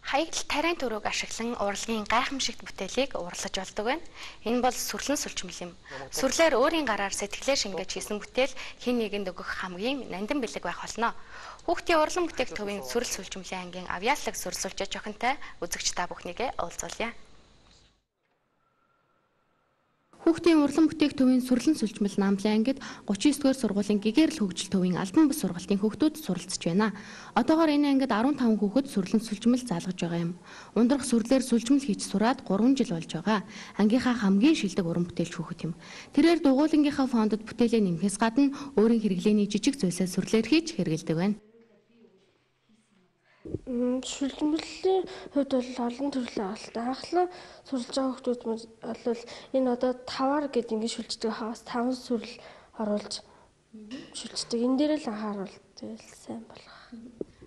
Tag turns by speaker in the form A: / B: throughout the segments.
A: Хаягдал тариан төрөг ашиглан урлагийн гайхамшигт бүтээлийг урлаж болдог байна. Энэ бол сүрлэн сүлжмэл юм. Сүрлээр өөрийн гараар сэтгэлээ шингээж хийсэн бүтээл хэн нэгэнд өгөх хамгийн нандин бэлэг байх болно. Хүүхдийн урлан бүтээгдэхүүний сүрэл сүлжмэлийн ангийн авьяалаг сүрсэлж охинтой үзэгч та бүхнийгээ уулзуулъя. Хүүхдийн урлан бүтээгдэхүүний сүрлэн сүлжмэл намлын ангид 39-р сургуулийн гэгэрэл хөгжил төвийн албан бус сургалтын хүүхдүүд суралцж байна. Одоогоор энэ ангид 15 хүүхэд сүрлэн сүлжмэл заалгаж байгаа юм. Ундрах сүрлээр сүлжмэл хийж сураад 3 жил болж байгаа. Ангийнхаа хамгийн шилдэг уран бүтээлч хүүхэд юм. Тэрээр дугуулангийнхаа фондод бүтээлээ нэмэхээс гадна өөрийн хэрэглээний жижиг зүйлсээ сүрлээр хийж хэрэгэлдэг байна.
B: Сүлжмэлийн хувьд бол олон төрлийн алтай. Анхлаа сурж байгаа хүмүүс бол энэ одоо 5-аар гэд ингэ шүлждэг хаас 5 сүрэл оруулж шүлждэг. Энэ дээр л анхааруул тэгэл сайн болох.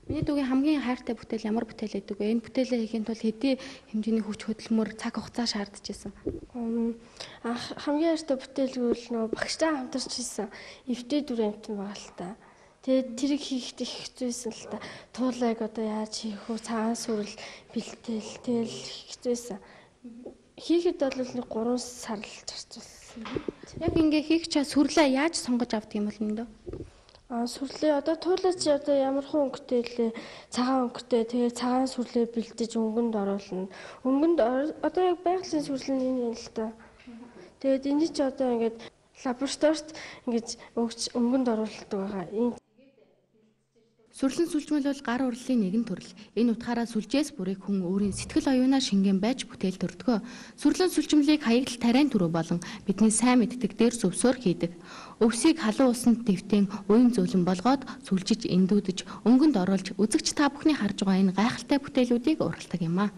A: Миний дүүгийн хамгийн хайртай бүтээл ямар бүтээл байдаг вэ? Энэ бүтээлээ хийхин тулд хэдий хэмжээний хүч хөдөлмөр, цаг хугацаа шаардж байсан.
B: Хамгийн хайртай бүтээлгүүл нөгөө багштай хамтарч хийсэн эвтэй дүр амтан байгаа л та. Тэгээд тэрийг хийхэд их хэцүүсэн л та. Туулайг одоо яаж хийх вэ? Цагаан сүрэл бэлтэл тэгэл хэцүүсэн. Хийхэд бол 3 сар л зарцуулсан.
A: Яг ингээ хийх чаа сүрлээ яаж сонгож авдаг юм бол энэ дөө?
B: Сүрлээ одоо туулаач одоо ямар хүн өнгөтэй лээ цагаан өнгөтэй тэгээд цагаан сүрлээ бэлдэж өнгөнд оруулна. Өнгөнд одоо яг байгалийн сүрлэл энэ юм л та. Тэгээд энэ ч одоо ингээд лабораторид ингэж өгч өнгөнд оруулдаг байгаа.
A: Сүрлэн сүлжмэл бол гар урлалын нэгэн төрөл. Энэ утгаараа сүлжээс бүрийг хүн өөрийн сэтгэл оюунаа шингэн байж бүтээл төрдөг. Сүрлэн сүлжмэлийг хаягдал тариан төрөө болон бидний сайн мэддэг дээр зөвсөөр хийдэг. Өвсийг халуун усанд дэвтэн уян зөөлөн болгоод сүлжиж эндүүдэж өнгөнд оруулж үзэгч та бүхний харж байгаа энэ гайхалтай бүтээлүүдийг уралдаг юм аа.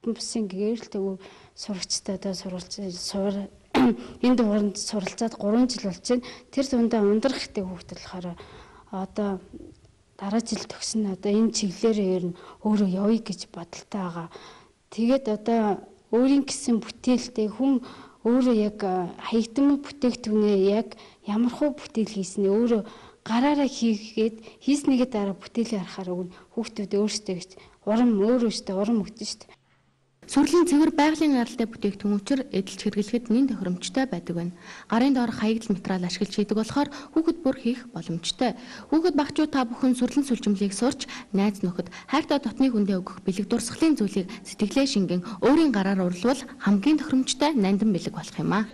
C: Бүсийн гэрэл төв сурагчтай одоо энэ дууранд суралцаад 3 жил болж байна. Тэр дундаа ундрах ихтэй хүүхдэл болохоор одоо дараа жил төгснө одоо энэ чиглэлээр ер нь өөрөө явъя гэж бодолтой байгаа. Тэгээд одоо өөрийн гэсэн бүтээлтэй хүн өөрөө яг хаягдмал бүтээгдэхүүнээ яг ямархуу бүтээл хийснээ өөрөө гараараа хийгээд хийснийгээ дараа бүтээлээ харахаар хүүхдүүд өөрсдөө гэж урам өөрөөсөө урам өгдөн шүү дээ.
A: Сүрлийн цэвэр байгалийн гаралтай бүтээгдэхүүн учир эдэлж хэрэглэхэд нэн тохиромжтой байдаг байна. Гарын доор хаягдал материал ашиглаж хийдэг болохоор хүүхэд бүр хийх боломжтой. Хүүхэд багчууд та бүхэн сүрлэн сүлжмэлийг сурч, найз нөхөд, хайртай дотны хүндээ өгөх бэлэг дурсгалын зүйлийг сэтгэлээ шингэн өөрийн гараар урлавал хамгийн тохиромжтой нандин бэлэг болох юм аа.